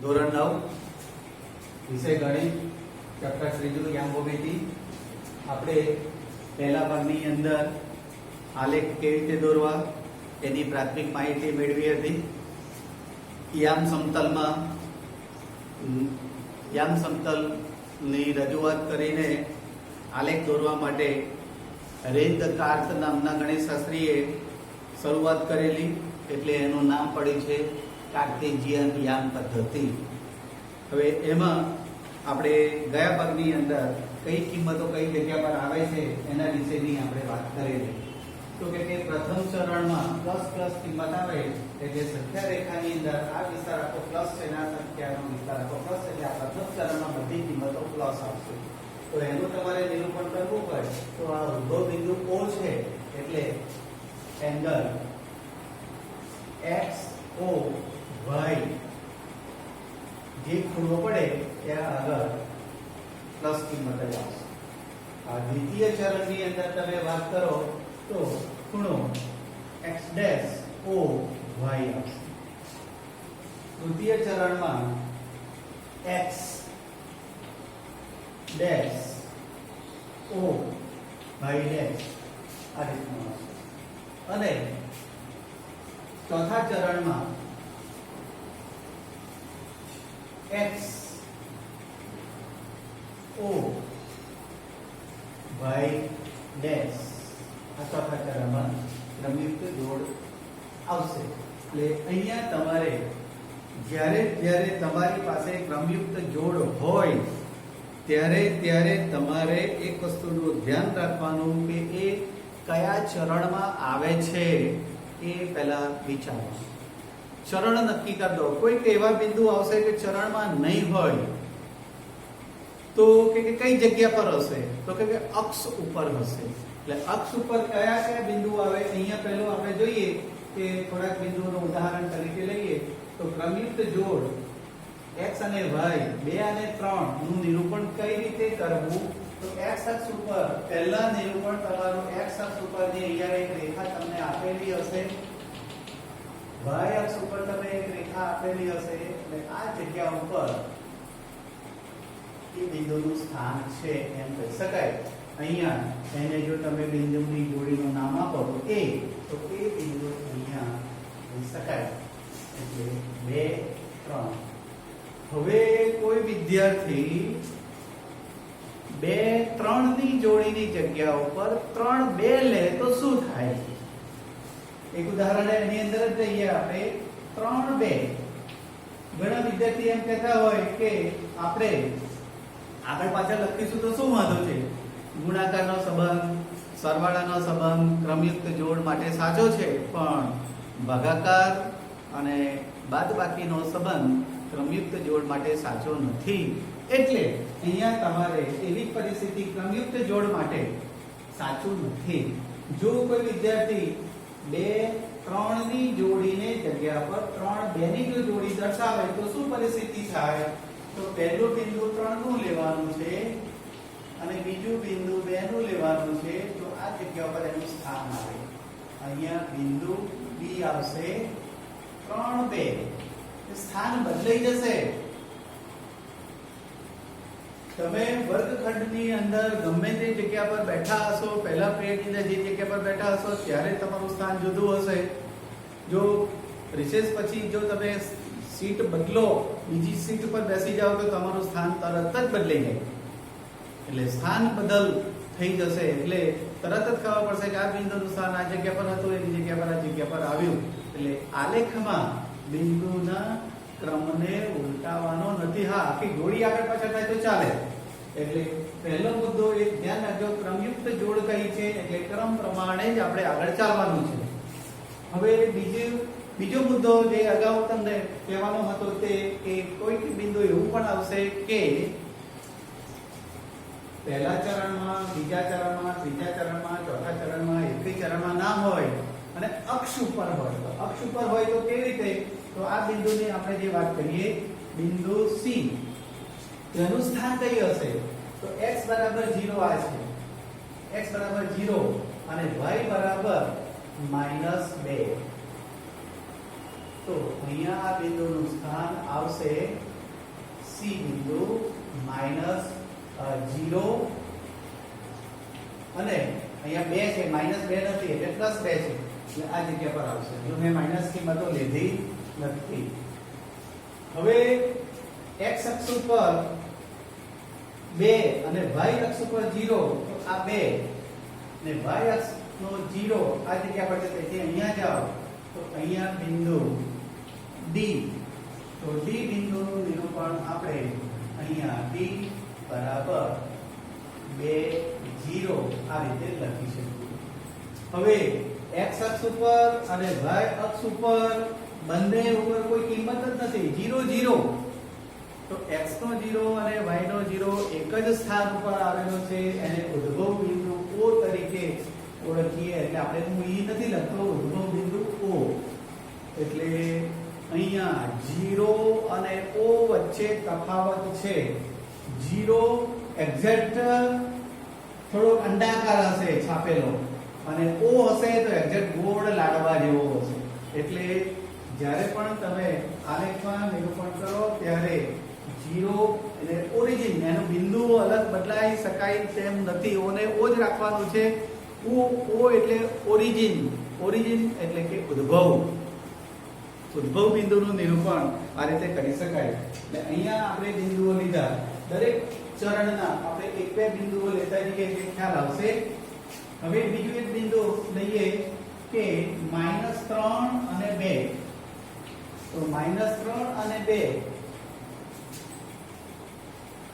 ધોરણ 9 વિષય ગણિત ચેપ્ટર ત્રીજું યામ ભૂમિતિ. આપણે પહેલા ભાગની અંદર આલેખ કેવી રીતે દોરવા એની પ્રાથમિક માહિતી મેળવી હતી. યામ સમતલની રજૂઆત કરીને આલેખ દોરવા માટે રેન્જ કાર્ત નામના ગણિતશાસ્ત્રીએ શરૂઆત કરેલી, એટલે એનું નામ પડ્યું છે કાર્ટેશિયન યામ પદ્ધતિ. હવે એમાં આપણે ગયા ભાગની અંદર કઈ કિંમતો કઈ જગ્યા પર આવે છે એના વિશેની આપણે વાત કરેલી. તો કે પ્રથમ ચરણમાં પ્લસ કિંમત આવે એટલે સંખ્યા રેખાની અંદર આ વિસ્તાર આખો પ્લસ છે અને આ સંખ્યાનો વિસ્તાર આખો પ્લસ, એટલે આ પ્રથમ ચરણમાં બધી કિંમતો પ્લસ આવશે. તો એનું તમારે નિરૂપણ કરવું પડે. તો આ ઉદ્ભવ બિંદુ O છે એટલે એંગલ x o y જે ખૂણો પડે ત્યાં આગળ પ્લસ કિંમત જ આવશે. આ દ્વિતીય ચરણની અંદર તમે વાત કરો તો ખૂણો x ડેશ o y આવશે. તૃતીય ચરણમાં x dash o y dash આ રીતનું આવશે. અને ચોથા ચરણમાં x o y ડેશ આ ચોથા ચરણમાં ક્રમયુક્ત જોડ આવશે. એટલે અહીંયા તમારે જ્યારે તમારી પાસે ક્રમયુક્ત જોડ હોય ત્યારે તમારે એક વસ્તુનું ધ્યાન રાખવાનું કે એ કયા ચરણમાં આવે છે એ પહેલા વિચારો. ચરણ નક્કી કરી દો. કોઈક એવા બિંદુ આવશે કે ચરણમાં નહીં હોય તો કે કઈ જગ્યા પર હશે, તો કે અક્ષ ઉપર હશે. એટલે અક્ષ ઉપર કયા બિંદુ આવે અહીંયા પહેલું આપણે જોઈએ કે થોડાક બિંદુઓનું ઉદાહરણ તરીકે લઈએ તો ક્રમયુક્ત જોડ x અને y 2 અને 3 નું નિરૂપણ કઈ રીતે કરવું. તો x અક્ષ ઉપર પહેલા નિરૂપણ તમારું x અક્ષ ઉપર જે અહીંયા એક રેખા તમને આપેલી હશે, y અક્ષ ઉપર તમે એક રેખા આપેલી હશે, એટલે આ જગ્યા ઉપર એ બિંદુનું સ્થાન છે એમ કહી શકાય. અહીંયા એને જો તમે બિંદુની જોડીનું નામ આપો તો એ બિંદુ અહીંયા કહી શકાય. એટલે 2 3. હવે કોઈ વિદ્યાર્થી 2 3 ની જોડીની જગ્યા ઉપર 3 2 લે તો શું થાય? એક ઉદાહરણ એની અંદર જ લઈએ આપણે. 3 2. ઘણા વિદ્યાર્થી એમ કહેતા હોય કે આપણે આગળ પાછળ લખીશું તો શું વાંધો છે, ગુણાકારનો સંબંધ, સરવાળાનો સંબંધ ક્રમયુક્ત જોડ માટે સાચો છે, પણ ભાગાકાર અને બાદબાકીનો સંબંધ ક્રમયુક્ત જોડ માટે સાચો નથી. એટલે અહીંયા તમારે એવી પરિસ્થિતિ ક્રમયુક્ત જોડ માટે સાચું નથી. જો કોઈ વિદ્યાર્થી 2 3 ની જોડીને જગ્યા પર 3 2 ની જો જોડી દર્શાવે તો શું પરિસ્થિતિ થાય? તો પહેલું બિંદુ 3 નું લેવાનું છે અને બીજું બિંદુ 2 નું લેવાનું છે. તો આ જગ્યા પર એનું સ્થાન આવે. અહીંયા બિંદુ B આવશે 3 2. સ્થાન બદલાઈ જશે. તમે વર્ગખંડની અંદર ગમે તે જગ્યા પર બેઠા હશો, પહેલા પિરિયડની અંદર જે જગ્યા પર બેઠા હશો ત્યારે તમારું સ્થાન જુદું હશે. જો રિસેસ પછી જો તમે સીટ બદલો, બીજી સીટ પર બેસી જાઓ તો તમારું સ્થાન તરત જ બદલાઈ જાય. એટલે સ્થાન બદલ થઈ જશે. એટલે તરત જ ખબર પડશે કે આ બિંદુનું સ્થાન આ જગ્યા પર હતું, એની જગ્યા પર આ જગ્યા પર આવ્યું. એટલે આલેખમાં બિંદુના ક્રમને ઉલટાવવાનો નથી. હા, આખી જોડી આગળ પાછળ થાય તો ચાલે. એટલે પહેલો મુદ્દો એક ધ્યાન રાખજો, ક્રમયુક્ત જોડ કઈ છે એટલે ક્રમ પ્રમાણે જ આપણે આગળ ચાલવાનું છે. હવે બીજો મુદ્દો જે અગાઉ તમને કહેવાનો હતો તે કે કોઈક બિંદુ એવું પણ આવશે કે પહેલા ચરણમાં, બીજા ચરણમાં, ત્રીજા ચરણમાં, ચોથા ચરણમાં, એકથી ચરણમાં ના હોય અને અક્ષ ઉપર હોય. તો અક્ષ ઉપર હોય તો કેવી રીતે? તો આ બિંદુની આપણે જે વાત કરીએ બિંદુ C, તેનું સ્થાન કઈ હશે? તો x બરાબર 0 આ છે, x બરાબર 0 અને y બરાબર -2. તો અહીંયા આ બિંદુનું સ્થાન આવશે સી બિંદુ માઈનસ 0 અને અહીંયા 2 છે, માઈનસ 2 નથી એટલે પ્લસ 2 છે, એટલે આ જગ્યા પર આવશે. જો મેં માઈનસ કિંમતો લીધી નથી. હવે x અક્ષ ઉપર 2 અને y અક્ષ ઉપર 0, તો આ 2 ને y અક્ષ નો 0 આ જગ્યા પર છે, તેથી અહીંયા જાઓ તો અહીંયા બિંદુ D, તો D બિંદુનું નિરૂપણ આપણે અહીંયા D બરાબર 2 0 આ રીતે લખી શકીએ. હવે x અક્ષ ઉપર અને y અક્ષ ઉપર બંને ઉપર કોઈ કિંમત જ નથી, 0 0, તો x નો 0 અને y નો 0 એક જ સ્થાન ઉપર આવેલો છે, એને ઉદ્ભવ બિંદુ O તરીકે ઓળખીએ. એટલે આપણે હું ઈ નથી લખતો, ઉદ્ભવ બિંદુ O. એટલે અહીંયા 0 અને O વચ્ચે તફાવત છે. 0 એક્ઝેક્ટ થોડો અંડાકાર હશે છાપેલો, અને O હશે તો એક્ઝેક્ટ ગોળ લાડવા જેવો હશે. એટલે જ્યારે પણ તમે આલેખમાં નિરૂપણ કરો ત્યારે 0 એટલે ઓરિજિન, એનો બિંદુઓ અલગ બદલાઈ શકાય તેમ નથી, ઓને O જ રાખવાનું છે. O એટલે ઓરિજિન, ઓરિજિન એટલે કે ઉદ્ભવ. ઉદ્ભવ બિંદુનું નિરૂપણ આ રીતે કરી શકાય. એટલે અહીંયા આપણે બિંદુઓ લીધા, દરેક ચરણના આપણે એક બે બિંદુઓ લેતા જઈએ એટલે ખ્યાલ આવશે. હવે બીજું એક બિંદુ લઈએ કે -3 અને 2. તો -3 અને 2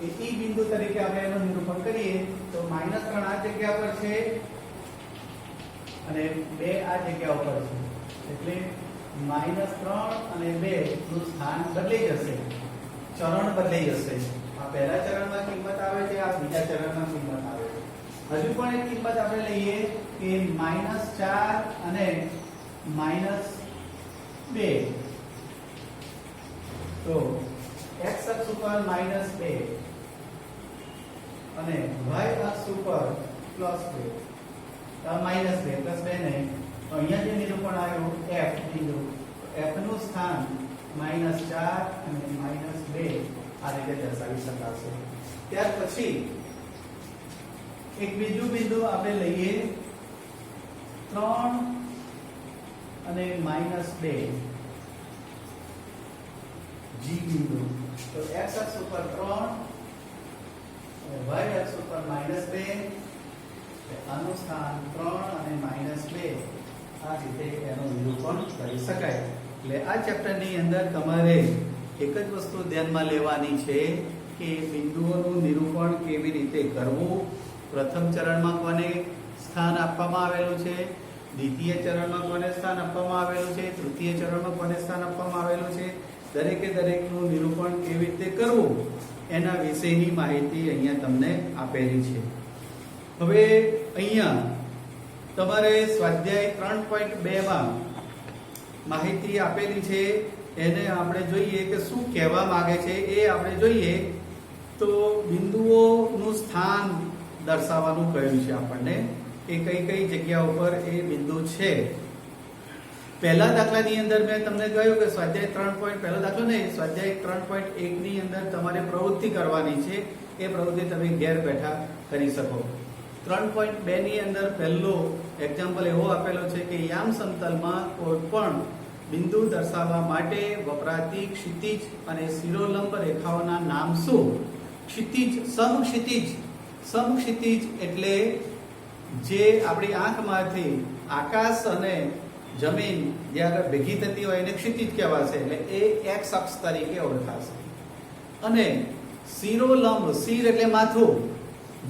એ ઈ બિંદુ તરીકે આપણે એનું નિરૂપણ કરીએ તો -3 આ જગ્યા પર છે અને 2 આ જગ્યા ઉપર છે. એટલે -3 અને 2 નું સ્થાન બદલાઈ જશે, ચરણ બદલાઈ જશે. આ પહેલા ચરણમાં કિંમત આવે છે, આ બીજા ચરણમાં કિંમત આવે છે. હજુ પણ એક કિંમત આપણે લઈએ કે -4 અને -2. તો x અક્ષ ઉપર -2 અને y અક્ષ ઉપર +2. -2 +2 નહીં, તો અહીંયા જે નિરૂપણ આવ્યું f બિંદુ, f નું સ્થાન -4 અને -2 આ રીતે દર્શાવી શકાશે. ત્યાર પછી એક બીજું બિંદુ આપણે લઈએ 3 અને -2, G બિંદુ. તો x અક્ષ ઉપર 3 અને y અક્ષ ઉપર -2, આનું સ્થાન 3 અને -2 આ રીતે એનું નિરૂપણ કરી શકાય. એટલે આ ચેપ્ટરની અંદર તમારે એક જ વસ્તુ ધ્યાનમાં લેવાની છે કે બિંદુઓનું નિરૂપણ કેવી રીતે કરવું. પ્રથમ ચરણમાં કોને સ્થાન આપવામાં આવેલું છે, દ્વિતીય ચરણમાં કોને સ્થાન આપવામાં આવેલું છે, તૃતીય ચરણમાં કોને સ્થાન આપવામાં આવેલું છે, દરેકે દરેકનું નિરૂપણ કેવી રીતે કરવું એના વિશેની માહિતી અહીંયા તમને આપેલી છે. હવે અહીંયા તમારે સ્વાધ્યાય 3.2 માં માહિતી આપેલી છે, એને આપણે જોઈએ કે શું કહેવા માંગે છે એ આપણે જોઈએ. તો બિંદુઓનું સ્થાન દર્શાવવાનું કહ્યું છે આપણને કે કઈ કઈ જગ્યા ઉપર એ બિંદુ છે. પહેલા દાખલાની અંદર મેં તમને કહ્યું કે સ્વાધ્યાય 3. પહેલો દાખલો નહીં, સ્વાધ્યાય 3.1 ની અંદર તમારે પ્રવૃત્તિ કરવાની છે. એ પ્રવૃત્તિ તમે ઘેર બેઠા કરી શકો. 3.2 ની અંદર પહેલો એક્ઝામ્પલ એવો આપેલો છે કે યામ સમતલમાં કોઈ પણ બિંદુ દર્શાવવા માટે વપરાતી ક્ષિતિજ અને શિરોલંબ રેખાઓના નામ શું? ક્ષિતિજ, સમક્ષિતિજ. સમક્ષિતિજ એટલે જે આપણી આંખમાંથી આકાશ અને જમીન જે આગળ ભેગી થતી હોય એને ક્ષિતિજ કહેવાશે. એટલે એ x અક્ષ તરીકે ઓળખાશે. અને શિરોલંબ, શિર એટલે માથું,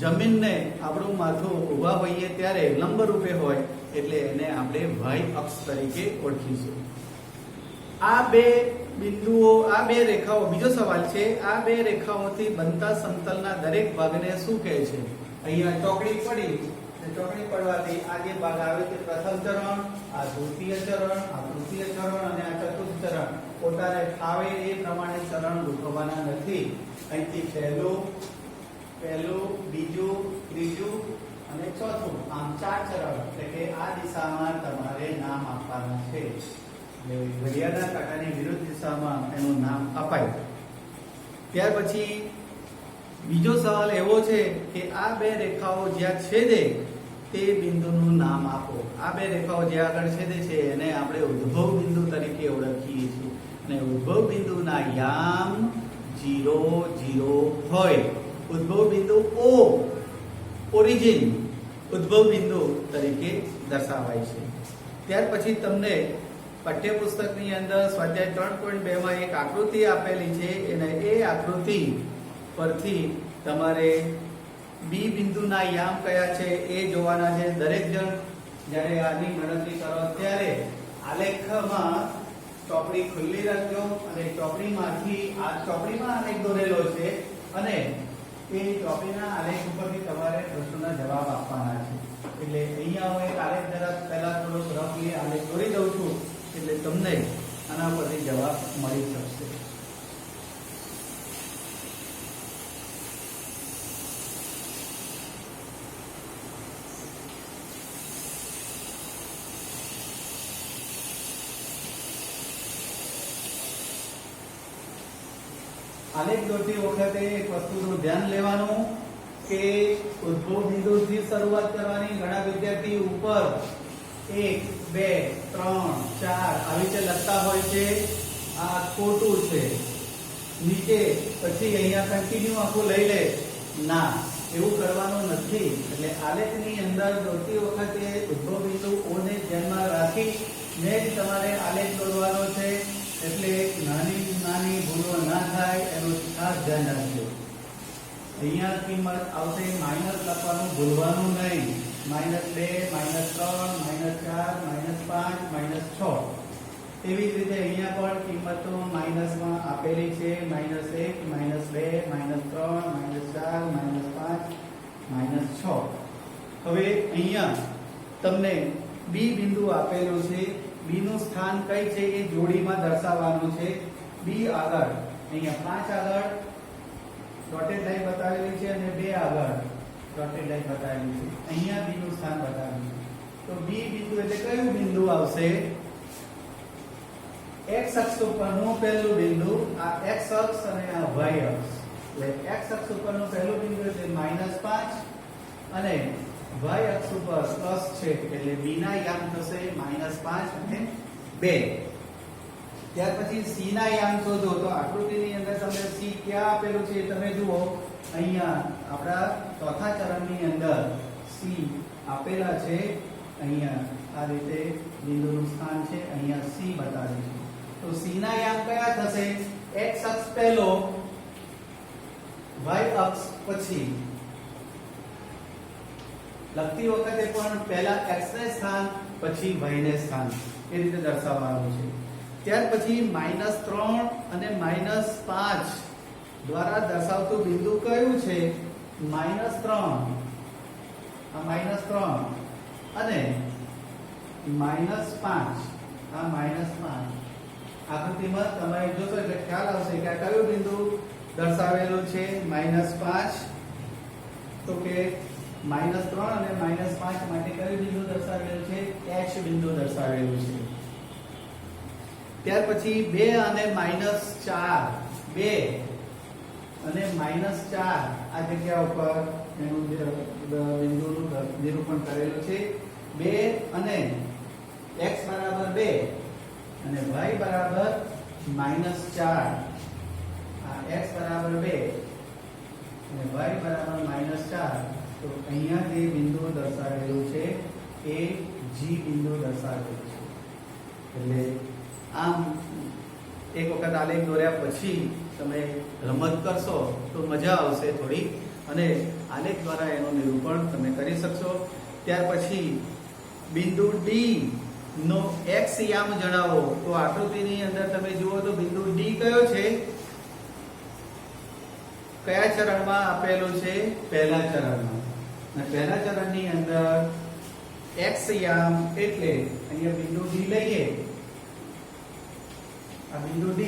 જમીનને આપણું માથું ઊભા હોઈએ ત્યારે લંબ રૂપે હોય એટલે એને આપણે y અક્ષ તરીકે ઓળખીશું. આ બે બિંદુઓ, આ બે રેખાઓ, બીજો સવાલ છે, આ બે રેખાઓથી બનતા સમતલના દરેક ભાગને શું કહે છે? અહીંયા ચોકડી પડી, ચોકડી પડવાથી આ જે ભાગ આવે તે પ્રથમ ચરણ, આ દ્વિતીય ચરણ, આ તૃતીય ચરણ અને આ ચતુર્થ ચરણ. પોતાને ફાવે એ પ્રમાણે ચરણ ગોઠવવાના નથી. અહીંથી પહેલું, બીજું, ત્રીજું અને ચોથું, આમ 4 ચરણ. એટલે કે આ દિશામાં તમારે નામ આપવાનું છે. ઘડિયાળના કાંટાની વિરુદ્ધ દિશામાં એનું નામ અપાય. ત્યાર પછી બીજો સવાલ એવો છે કે આ બે રેખાઓ જ્યાં છેદે તે બિંદુનું નામ આપો. આ બે રેખાઓ જ્યાં આગળ છેદે છે એને આપણે ઉદ્ભવ બિંદુ તરીકે ઓળખીએ છીએ અને ઉદ્ભવ બિંદુના યામ 0 0 હોય. ઉદ્ભવ બિંદુ O ઓરિજિન ઉદ્ભવ બિંદુ તરીકે દર્શાવાય છે. ત્યાર પછી તમને પાઠ્યપુસ્તકની અંદર સ્વાધ્યાય 3.2 માં એક આકૃતિ આપેલી છે અને એ આકૃતિ પરથી તમારે બી બિંદુના યામ કયા છે એ જોવાના છે. દરેક જણ જ્યારે આની ગણતરી કરો ત્યારે આલેખમાં ચોપડી ખુલ્લી રાખજો અને ચોપડીમાંથી આ ચોપડીમાં આલેખ દોરેલો છે અને એ ચોપડીના આલેખ ઉપરથી તમારે પ્રશ્નોના જવાબ આપવાના છે. એટલે અહીંયા હું એક આલેખ જરા પહેલા થોડો રફલી આલેખ દોરી દઉં છું એટલે તમને આના પરથી જવાબ મળી શકશે. આલેખ દોરતી વખતે એક વસ્તુનું ધ્યાન લેવાનું કે ઉદ્ભવ બિંદુથી શરૂઆત કરવાની. ઘણા વિદ્યાર્થી ઉપર 1 2 3 4 આવી રીતે લખતા હોય છે. આ ખોટું છે. નીચે પછી અહીંયા કન્ટિન્યુ આખું લઈ લે. ના, એવું કરવાનું નથી. એટલે આલેખની અંદર દોરતી વખતે ઉદ્ભવ બિંદુ O ને ધ્યાનમાં રાખીને જ તમારે આલેખ દોરવાનો છે. એટલે નાની નાની ભૂલો ના થાય એનું ખાસ ધ્યાન રાખજો. અહીંયા કિંમત આવશે માઈનસ લખવાનું ભૂલવાનું નહીં. -2 -3 -4 -5 -6. તેવી જ રીતે અહીંયા પણ કિંમતો માઈનસમાં આપેલી છે. -1 -2 -3 -4 -5 -6. હવે અહીંયા તમને બી બિંદુ આપેલું છે. બી નું સ્થાન કઈ છે એ જોડીમાં દર્શાવવાનું છે. બી આગળ અહીંયા 5 આગળ ડોટેડ લાઈન બતાવેલી છે અને 2 આગળ ડોટેડ લાઈન બતાવેલી છે. અહીંયા બી નું સ્થાન બતાવેલું છે. તો બી બિંદુ એટલે કયું બિંદુ આવશે? x અક્ષ ઉપરનું પહેલું બિંદુ. આ x અક્ષ અને આ y અક્ષ. એટલે x અક્ષ ઉપરનું પહેલું બિંદુ એટલે -5 અને y અક્ષ ઉપર પ્લસ છે એટલે b ના યામ થશે -5 અને 2. ત્યાર પછી c ના યામ શોધો. તો આકૃતિની અંદર તમને c ક્યાં આપેલું છે તમે જુઓ. અહીંયા આપણા ચોથા ચરણની અંદર c આપેલા છે. અહીંયા આ રીતે બિંદુનું સ્થાન છે. અહીંયા c બતાવેલું છે. તો c ના યામ કયા થશે? x અક્ષ પહેલો, y અક્ષ પછી. લખતી વખતે પણ પહેલા x ને સ્થાન પછી y ને સ્થાન એ રીતે દર્શાવવાનું છે. ત્યાર પછી -3 અને -5 દ્વારા દર્શાવતું બિંદુ કયું છે? -3 આ -3 અને -5 આ -5. આકૃતિમાં તમે જોશો એટલે ખ્યાલ આવશે કે આ કયું બિંદુ દર્શાવેલું છે? -5. તો કે -3 અને -5 માટે કયું બિંદુ દર્શાવેલું છે? h બિંદુ દર્શાવેલું છે. ત્યાર પછી 2 અને -4 2 અને -4 આ જગ્યા ઉપર એનું બિંદુનું નિરૂપણ કરેલું છે. 2 અને x બરાબર 2 અને y બરાબર -4. આ x બરાબર 2 અને y બરાબર -4. તો અહીંયા જે બિંદુ દર્શાવેલું છે એ G બિંદુ દર્શાવેલું છે. એટલે આમ એક વખત આલેખ દોર્યા પછી તમે રમત કરશો તો મજા આવશે થોડી અને આલેખ દ્વારા એનું નિરૂપણ તમે કરી શકશો. ત્યાર પછી બિંદુ D નો x યામ જણાવો. તો આકૃતિની અંદર તમે જુઓ તો બિંદુ D કયો છે? કયા ચરણમાં આપેલું છે? પહેલા ચરણમાં. અને પહેલા ચરણની અંદર x યામ એટલે અહીંયા બિંદુ D લઈએ. આ બિંદુ D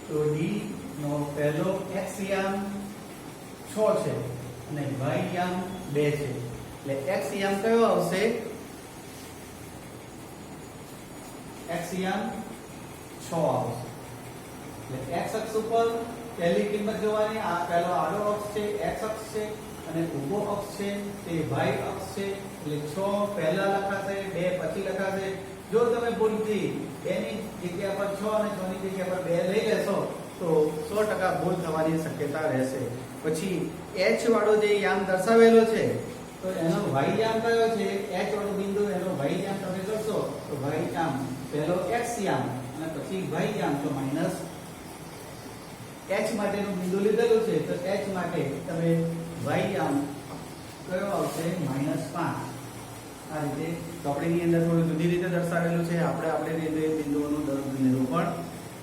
તો D નો પહેલો x યામ 6 છે અને y યામ 2 છે. એટલે x યામ કયો આવશે? x યામ 6 આવશે. એટલે x અક્ષ ઉપર પહેલી કિંમત જોવાની. આ પહેલો આડો અક્ષ છે, x અક્ષ છે, અને ઊભો અક્ષ છે તે y અક્ષ છે. એટલે 6 પહેલા લખાશે, 2 પછી લખાશે. જો તમે ભૂલથી 2 ની જગ્યા પર 6 અને 6 ની જગ્યા પર 2 લઈ લેશો તો 100% ભૂલ થવાની શક્યતા રહેશે. પછી h વાળો જે યામ દર્શાવેલો છે તો એનો y યામ કયો છે? h વાળો બિંદુ એનો y યામ તમે કરશો તો y યામ પહેલો x યામ અને પછી y યામ તો માઈનસ h માટેનું બિંદુ લીધેલું છે તો h માટે તમે y યામ કયો આવશે? -5. આ રીતે ચોપડીની અંદર થોડું જુદી રીતે દર્શાવેલું છે. આપણે રીતે બિંદુઓનું નિરૂપણ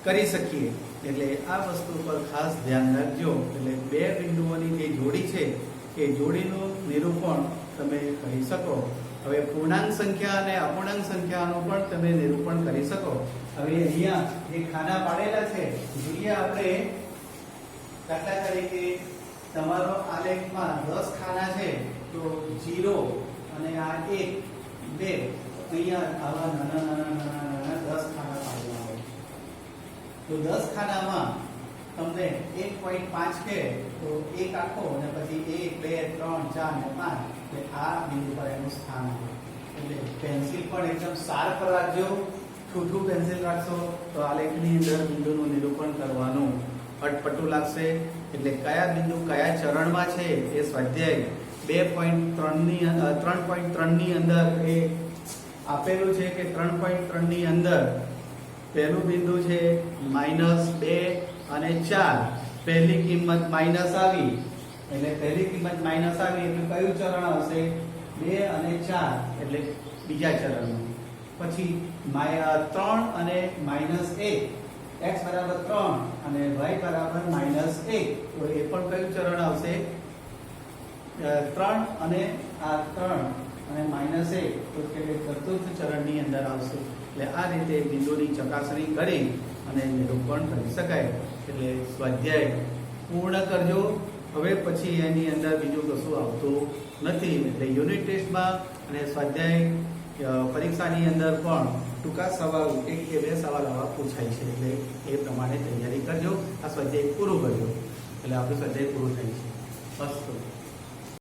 કરી શકીએ. એટલે આ વસ્તુ પર ખાસ ધ્યાન રાખજો. એટલે બે બિંદુઓની જે જોડી છે એ જોડીનું નિરૂપણ તમે કરી શકો. હવે પૂર્ણાંક સંખ્યા અને અપૂર્ણાંક સંખ્યાનું પણ તમે નિરૂપણ કરી શકો. હવે અહીંયા જે ખાના પાડેલા છે જોઈએ આપણે. દાખલા તરીકે તમારો આલેખમાં 10 ખાના છે તો 0 અને આ 1 2 અહીંયા આવા નાના 10 ખાના પાડેલા હોય. તો 10 ખાનામાં તમને 1.5 કે તો 1 આખો અને પછી 1 2 3 4 અને 5 એટલે આ બિંદુ પર એનું સ્થાન આવે. એટલે પેન્સિલ પણ એકદમ શાર્પ રાખજો. ઠૂઠું પેન્સિલ રાખશો તો આલેખની અંદર બિંદુનું નિરૂપણ કરવાનું અટપટું લાગશે. એટલે કયા બિંદુ કયા ચરણમાં છે એ સ્વાધ્યાય 3.3 ની અંદર એ આપેલું છે કે 3.3 ની અંદર પહેલું બિંદુ છે -2 અને 4. પહેલી કિંમત માઈનસ આવી એટલે પહેલી કિંમત માઈનસ આવી એટલે કયું ચરણ આવશે? 2 અને 4 એટલે બીજા ચરણમાં. પછી 3 અને -1 x બરાબર 3 અને y બરાબર -1 તો એ પણ કયું ચરણ આવશે? 3 અને આ 3 અને -1 તો કે ચતુર્થ ચરણની અંદર આવશે. એટલે આ રીતે બિંદુની ચકાસણી કરી અને નિરૂપણ કરી શકાય. એટલે સ્વાધ્યાય પૂર્ણ કરજો. હવે પછી એની અંદર બીજું કશું આવતું નથી. એટલે યુનિટ ટેસ્ટમાં અને સ્વાધ્યાય પરીક્ષાની અંદર પણ ટૂંકા સવાલ 1 કે 2 સવાલ આવા પૂછાય છે. એટલે એ પ્રમાણે તૈયારી કરજો. આ સ્વાધ્યાય પૂરું કરજો એટલે આપણું સ્વાધ્યાય પૂરું થાય છે. અસ્તુ.